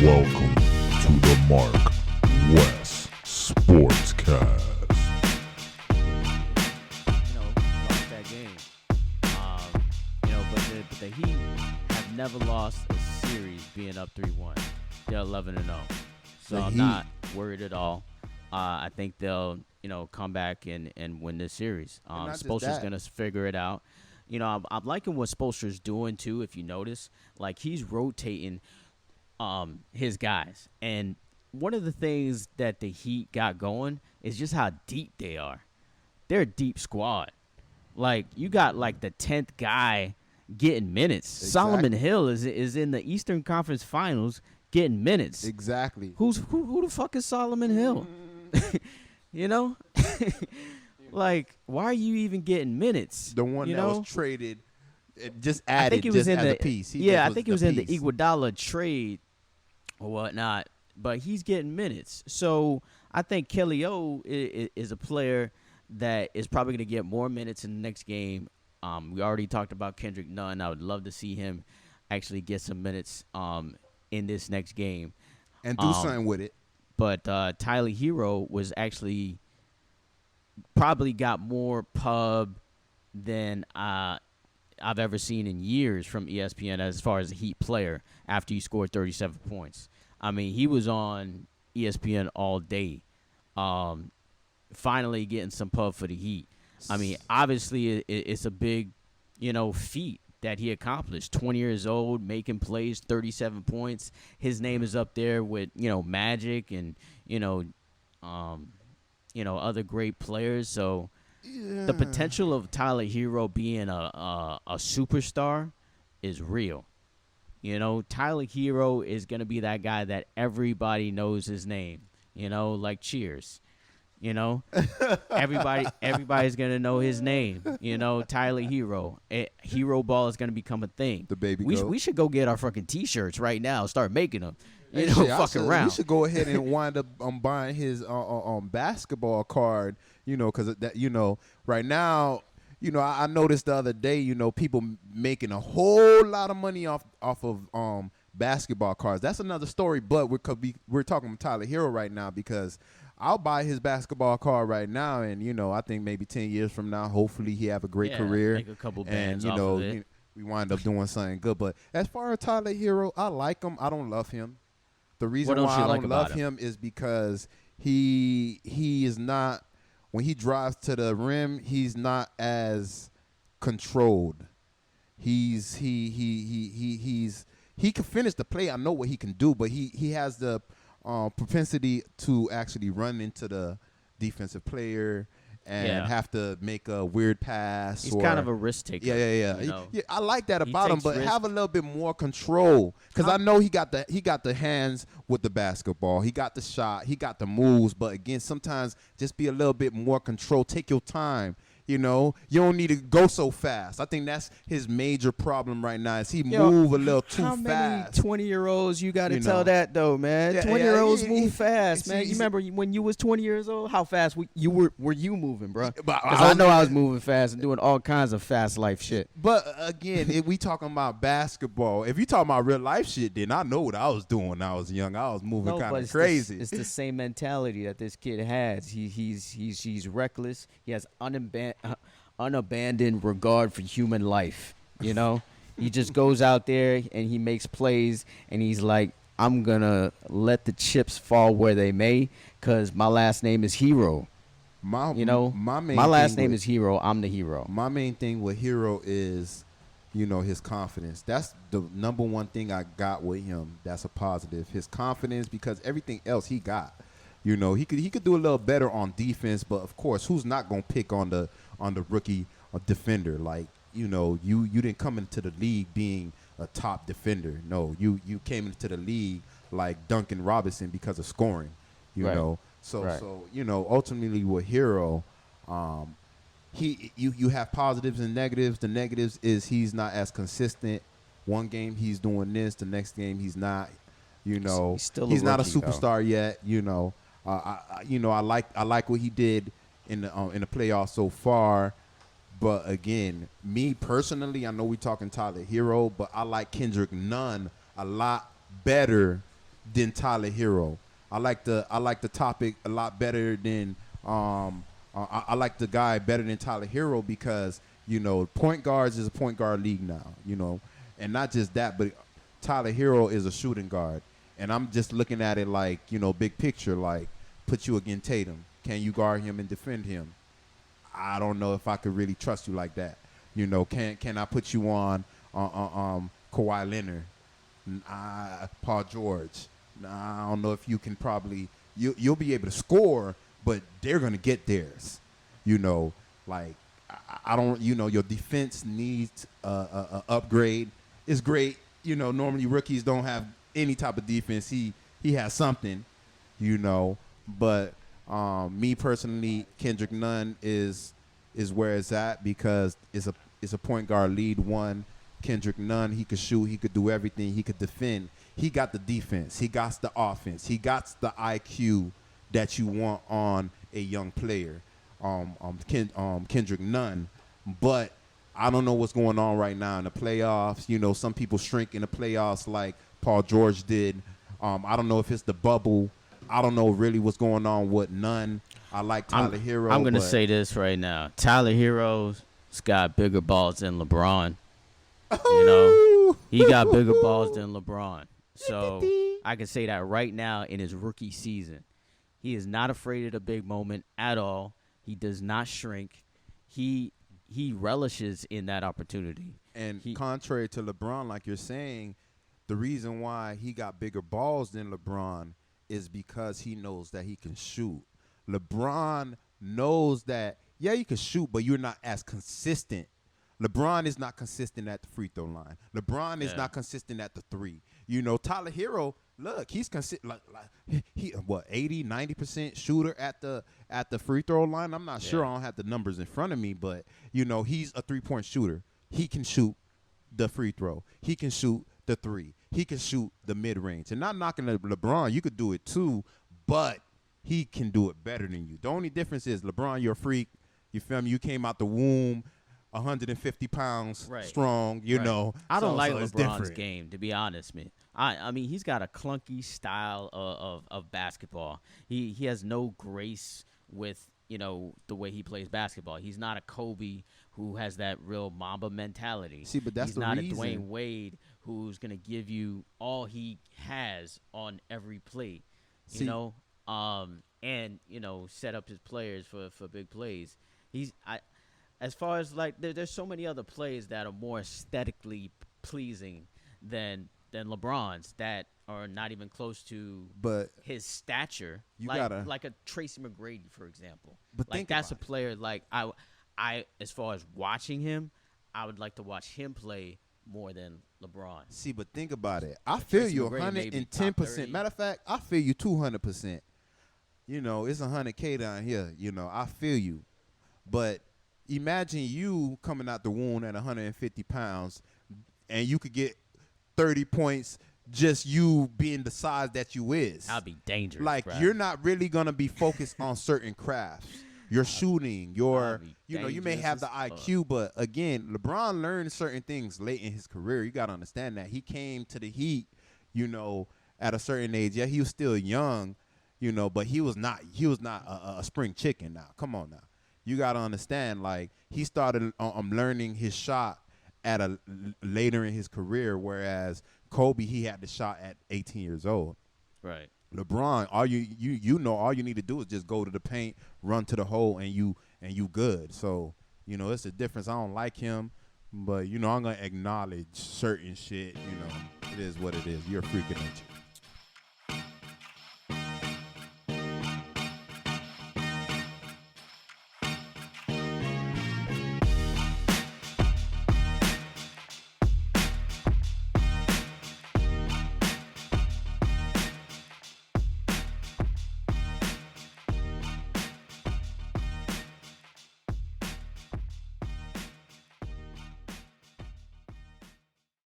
Welcome to the MarcWes Sport Podcast. Lost that game. But the Heat have never lost a series being up 3-1. They're 11-0. So I'm not worried at all. I think they'll, come back and win this series. Spoelstra's going to figure it out. I'm liking what Spoelstra's doing, too, if you notice. Like, he's rotating his guys. And one of the things that the Heat got going is just how deep they are. They're a deep squad. Like, you got, the 10th guy getting minutes. Exactly. Solomon Hill is in the Eastern Conference Finals getting minutes. Exactly. Who the fuck is Solomon Hill? Like, why are you even getting minutes? The one that was traded, just added I think it was in a piece. I think it was in the Iguodala trade or whatnot, but he's getting minutes. So I think Kelly O is a player that is probably going to get more minutes in the next game. We already talked about Kendrick Nunn. I would love to see him actually get some minutes in this next game. And do something with it. But Tyler Herro was actually probably got more pub than I've ever seen in years from ESPN as far as a Heat player after he scored 37 points. I mean, he was on ESPN all day, finally getting some pub for the Heat. I mean, obviously it's a big, feat that he accomplished. 20 years old, making plays, 37 points. His name is up there with, Magic and, other great players. So the potential of Tyler Herro being a superstar is real. Tyler Herro is going to be that guy that everybody knows his name, like Cheers. Everybody's going to know his name, Tyler Herro. Hero ball is going to become a thing. The baby we should go get our fucking T-shirts right now, start making them. Fucking around. We should go ahead and wind up buying his basketball card, because that, right now, I noticed the other day, people making a whole lot of money off of basketball cards. That's another story, but we're talking about Tyler Herro right now because I'll buy his basketball card right now, and I think maybe 10 years from now, hopefully he have a great career, make a couple bands and off of it. We wind up doing something good. But as far as Tyler Herro, I like him. I don't love him. The reason why I don't love him is because he is not, when he drives to the rim, he's not as controlled. He can finish the play. I know what he can do, but he has the propensity to actually run into the defensive player and have to make a weird pass. He's kind of a risk taker. Yeah. I like that about him, but have a little bit more control because I know he got the hands with the basketball. He got the shot. He got the moves. But again, sometimes just be a little bit more control. Take your time. You don't need to go so fast. I think that's his major problem right now is he move a little too fast. How many 20-year-olds you got to tell that, though, man? 20-year-olds move fast, man. You remember when you was 20 years old, how fast were you moving, bro? Because I know I was moving fast and doing all kinds of fast life shit. But, again, if we talking about basketball, if you talking about real life shit, then I know what I was doing when I was young. I was moving kind of crazy. It's the same mentality that this kid has. He's reckless. He has unabandoned regard for human life. He just goes out there and he makes plays and he's like, I'm gonna let the chips fall where they may because my last name is Herro. My last name is Herro. I'm the hero. My main thing with Herro is his confidence. That's the number one thing I got with him that's a positive, his confidence, because everything else he got. He could do a little better on defense, but of course, who's not gonna pick on the rookie defender? Like, you didn't come into the league being a top defender. No, you came into the league like Duncan Robinson because of scoring. So ultimately with Herro, you have positives and negatives. The negatives is he's not as consistent. One game he's doing this, the next game he's not. He's not a superstar yet. I like what he did in the playoffs so far, but again, me personally, I know we talking Tyler Herro, but I like Kendrick Nunn a lot better than Tyler Herro. I like the topic a lot better than I like the guy better than Tyler Herro because point guards is a point guard league now. And not just that, but Tyler Herro is a shooting guard, and I'm just looking at it like big picture, like put you against Tatum. Can you guard him and defend him? I don't know if I could really trust you like that. Can I put you on Kawhi Leonard, Paul George? I don't know if you can probably you'll be able to score, but they're gonna get theirs. Like I don't. Your defense needs a upgrade. It's great. Normally rookies don't have any type of defense. He has something. But me personally, Kendrick Nunn is where it's at because it's a point guard lead one. Kendrick Nunn, he could shoot, he could do everything, he could defend. He got the defense, he got the offense, he got the IQ that you want on a young player. Kendrick Nunn, but I don't know what's going on right now in the playoffs. Some people shrink in the playoffs like Paul George did. I don't know if it's the bubble. I don't know really what's going on with Nunn. I like Tyler Herro. I'm going to say this right now. Tyler Herro's got bigger balls than LeBron. He got bigger balls than LeBron. So I can say that right now in his rookie season. He is not afraid of the big moment at all. He does not shrink. He relishes in that opportunity. And contrary to LeBron, like you're saying, the reason why he got bigger balls than LeBron is because he knows that he can shoot. LeBron knows that, yeah, you can shoot, but you're not as consistent. LeBron is not consistent at the free throw line. LeBron is not consistent at the three. Tyler Herro, look, he's consistent. Like he 80, 90% shooter at the free throw line. I'm not sure. I don't have the numbers in front of me, but he's a 3-point shooter. He can shoot the free throw. He can shoot the three. He can shoot the mid range. And not knocking LeBron, you could do it too, but he can do it better than you. The only difference is LeBron, you're a freak. You feel me? You came out the womb 150 pounds strong, I don't like LeBron's LeBron's game, to be honest, man. I mean, he's got a clunky style of basketball. He has no grace with, the way he plays basketball. He's not a Kobe who has that real Mamba mentality. See, but that's he's the not reason. a Dwayne Wade who's going to give you all he has on every play, and, set up his players for big plays. As far as there's so many other plays that are more aesthetically pleasing than LeBron's that are not even close to his stature. Like a Tracy McGrady, for example. But that's a player I as far as watching him, I would like to watch him play more than LeBron. See, but think about it. I feel you 110%. Matter of fact, I feel you 200%. It's 100K down here. I feel you, but. Imagine you coming out the womb at 150 pounds and you could get 30 points just you being the size that you is. That'd be dangerous. You're not really going to be focused on certain crafts. Your shooting, you may have the IQ, but again, LeBron learned certain things late in his career. You got to understand that. He came to the Heat, at a certain age. Yeah, he was still young, but he was not a spring chicken now. Come on now. You got to understand, he started learning his shot at a later in his career, whereas Kobe, he had the shot at 18 years old. Right. LeBron, all you need to do is just go to the paint, run to the hole, and you good. So, it's a difference. I don't like him, but, I'm going to acknowledge certain shit. It is what it is. You're a freak of nature.